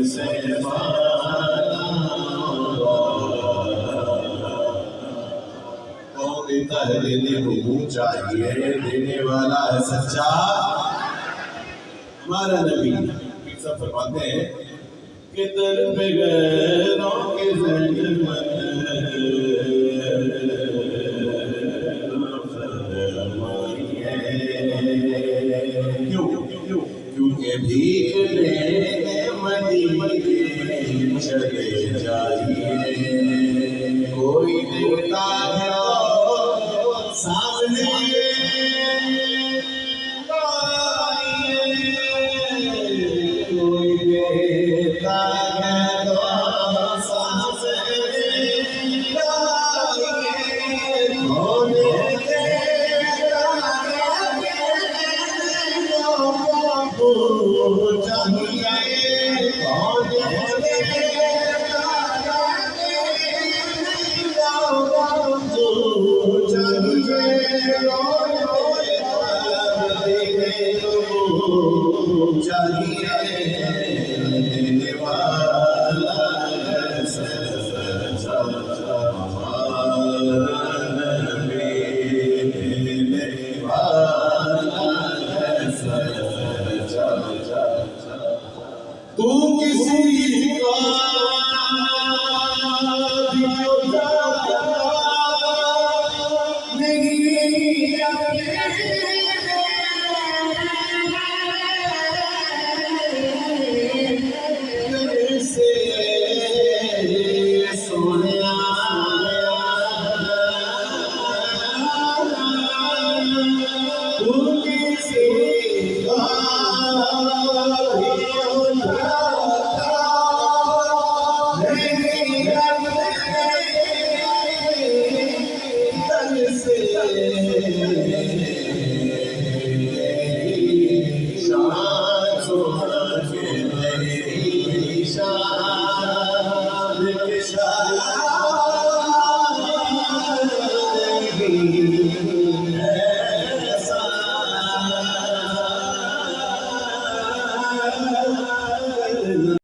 से कौन देता है देने को मुँह चाहिए, देने वाला है सच्चा हमारा नबी। सब फरमाते हैं कि दर पे गैरों के क्योंकि भीख लेने मदीने चले जाइए, कोई देता है सामने कोई देता है तू किसी का